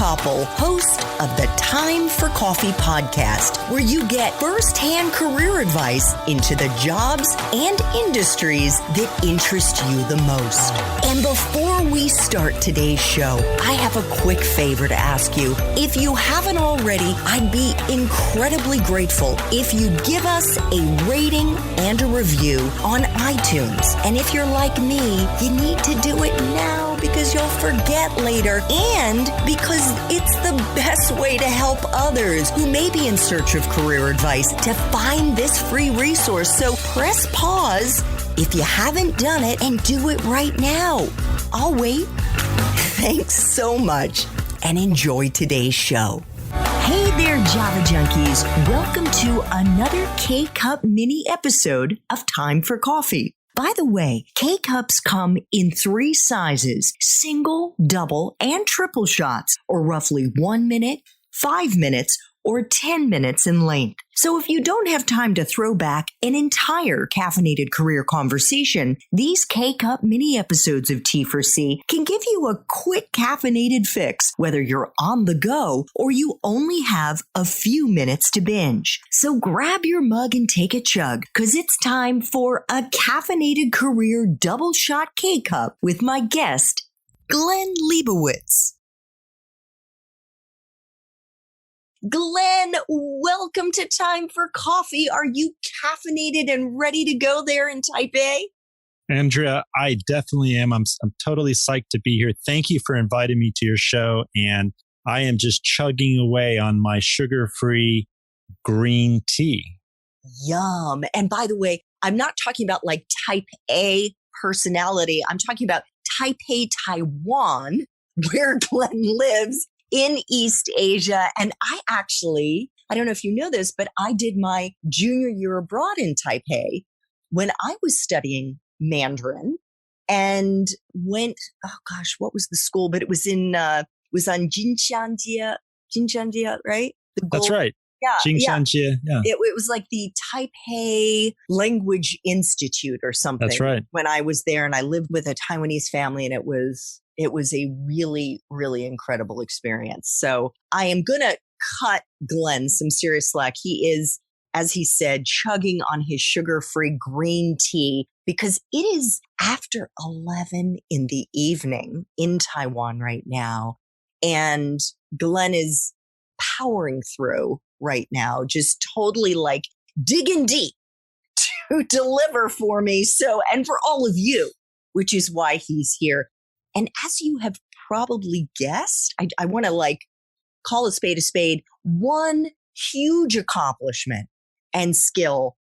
Koppel, host of the Time for Coffee podcast, where you get firsthand career advice into the jobs and industries that interest you the most. And before we start today's show, I have a quick favor to ask you. If you haven't already, I'd be incredibly grateful if you'd give us a rating and a review on iTunes. And if you're like me, you need to do it now because you'll forget later and because it's the best way to help others who may be in search of career advice to find this free resource. So press pause if you haven't done it and do it right now. I'll wait. Thanks so much and enjoy today's show. Hey there, Java Junkies. Welcome to another K-Cup mini episode of Time for Coffee. By the way, K-Cups come in 3 sizes, single, double, and triple shots, or roughly 1 minute, 5 minutes, or 10 minutes in length. So if you don't have time to throw back an entire caffeinated career conversation, these K-Cup mini episodes of T4C can give you a quick caffeinated fix, whether you're on the go or you only have a few minutes to binge. So grab your mug and take a chug, because it's time for a caffeinated career double shot K-Cup with my guest, Glenn Leibowitz. Glenn, welcome to Time for Coffee. Are you caffeinated and ready to go there in Taipei? Andrea, I definitely am. I'm totally psyched to be here. Thank you for inviting me to your show. And I am just chugging away on my sugar-free green tea. Yum. And by the way, I'm not talking about like type A personality. I'm talking about Taipei, Taiwan, where Glenn lives in East Asia. And I don't know if you know this, but I did my junior year abroad in Taipei when I was studying Mandarin and went, what was the school? But it was on Jinshanjie, right? That's right. Yeah. Jinshanjie. Yeah. It was like the Taipei Language Institute or something. That's right. When I was there, and I lived with a Taiwanese family, and it was a really, really incredible experience. So I am going to cut Glenn some serious slack. He is, as he said, chugging on his sugar-free green tea because it is after 11 in the evening in Taiwan right now. And Glenn is powering through right now, just totally like digging deep to deliver for me. So, and for all of you, which is why he's here. And as you have probably guessed, I want to like call a spade, one huge accomplishment and skill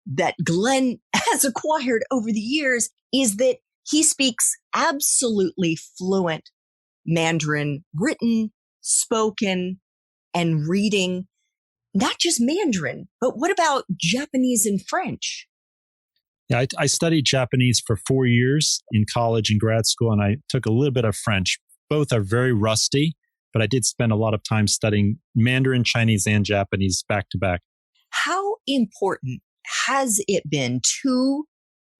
that Glenn has acquired over the years is that he speaks absolutely fluent Mandarin, written, spoken, and reading, not just Mandarin, but what about Japanese and French? Yeah, I studied Japanese for 4 years in college and grad school, and I took a little bit of French. Both are very rusty, but I did spend a lot of time studying Mandarin, Chinese, and Japanese back to back. How important has it been to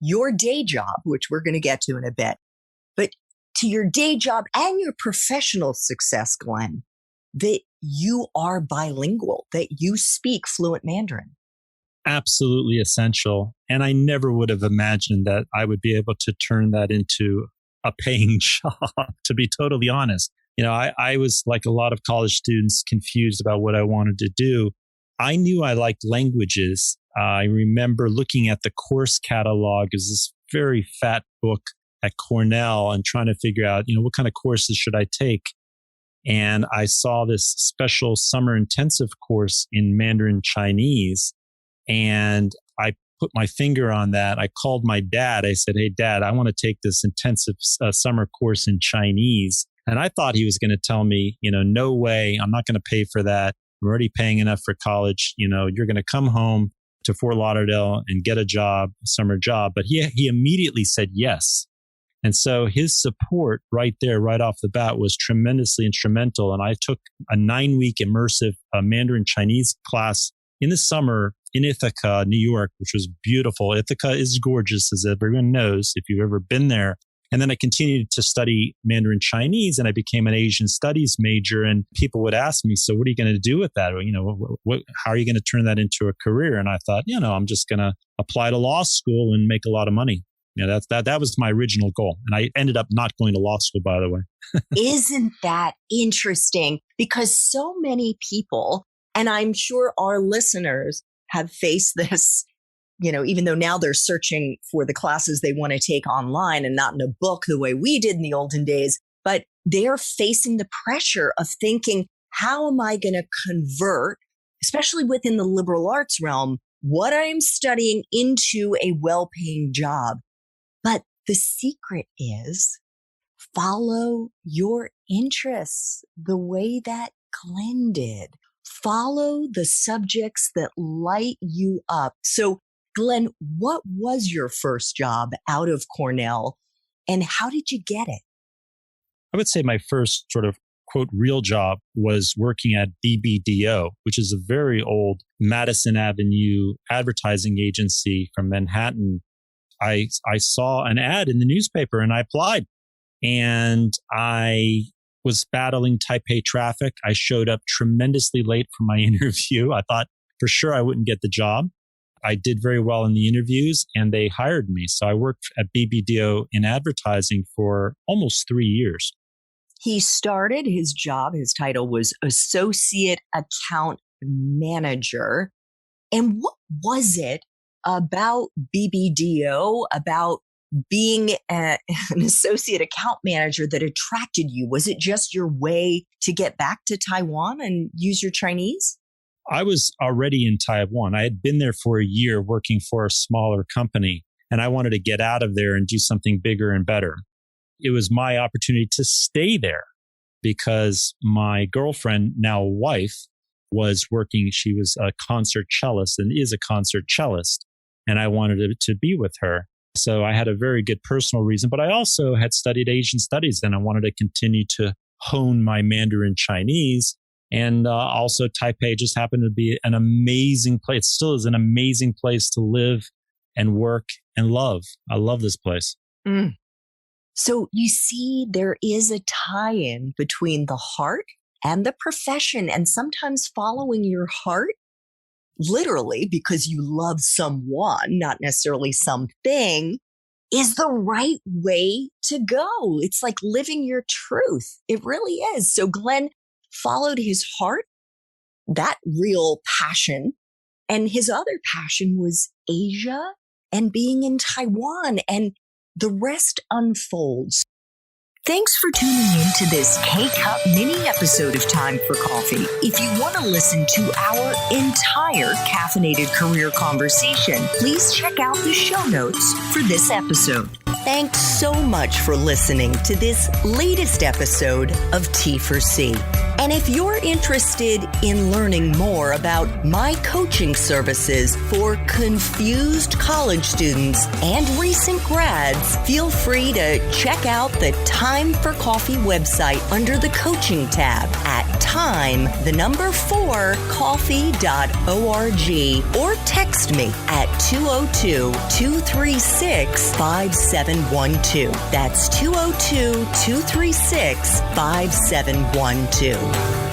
your day job, which we're going to get to in a bit, but to your day job and your professional success, Glenn, that you are bilingual, that you speak fluent Mandarin? Absolutely essential. And I never would have imagined that I would be able to turn that into a paying job, to be totally honest. You know, I was like a lot of college students confused about what I wanted to do. I knew I liked languages. I remember looking at the course catalog as this very fat book at Cornell and trying to figure out, what kind of courses should I take? And I saw this special summer intensive course in Mandarin Chinese. And I put my finger on that. I called my dad. I said, "Hey, Dad, I want to take this intensive summer course in Chinese." And I thought he was going to tell me, no way, I'm not going to pay for that. I'm already paying enough for college. You're going to come home to Fort Lauderdale and get a job, a summer job. But he immediately said yes. And so his support right there, right off the bat, was tremendously instrumental. And I took a 9-week immersive Mandarin Chinese class in the summer in Ithaca, New York, which was beautiful. Ithaca is gorgeous, as everyone knows, if you've ever been there. And then I continued to study Mandarin Chinese, and I became an Asian studies major. And people would ask me, so what are you going to do with that? How are you going to turn that into a career? And I thought, I'm just going to apply to law school and make a lot of money. That was my original goal. And I ended up not going to law school, by the way. Isn't that interesting? Because so many people, and I'm sure our listeners have faced this, even though now they're searching for the classes they want to take online and not in a book the way we did in the olden days, but they're facing the pressure of thinking, how am I going to convert, especially within the liberal arts realm, what I'm studying into a well-paying job? But the secret is follow your interests the way that Glenn did. Follow the subjects that light you up. So, Glenn, what was your first job out of Cornell and how did you get it? I would say my first sort of quote real job was working at BBDO, which is a very old Madison Avenue advertising agency from Manhattan. I saw an ad in the newspaper and I applied, and I was battling Taipei traffic. I showed up tremendously late for my interview. I thought for sure I wouldn't get the job. I did very well in the interviews and they hired me. So I worked at BBDO in advertising for almost 3 years. He started his job, his title was Associate Account Manager. And what was it about BBDO, about being an associate account manager that attracted you? Was it just your way to get back to Taiwan and use your Chinese? I was already in Taiwan. I had been there for a year working for a smaller company, and I wanted to get out of there and do something bigger and better. It was my opportunity to stay there because my girlfriend, now wife, was working. She was a concert cellist and is a concert cellist, and I wanted to be with her. So I had a very good personal reason, but I also had studied Asian studies and I wanted to continue to hone my Mandarin Chinese. And also Taipei just happened to be an amazing place. It still is an amazing place to live and work and love. I love this place. Mm. So you see, there is a tie-in between the heart and the profession, and sometimes following your heart, literally because you love someone, not necessarily something, is the right way to go. It's like living your truth. It really is. So Glenn followed his heart, that real passion, and his other passion was Asia and being in Taiwan, and the rest unfolds. Thanks for tuning in to this K-Cup mini episode of Time for Coffee. If you want to listen to our entire caffeinated career conversation, please check out the show notes for this episode. Thanks so much for listening to this latest episode of T4C. And if you're interested in learning more about my coaching services for confused college students and recent grads, feel free to check out the Time for Coffee website under the coaching tab at time4coffee.org or text me at 202-236-5712. That's 202-236-5712.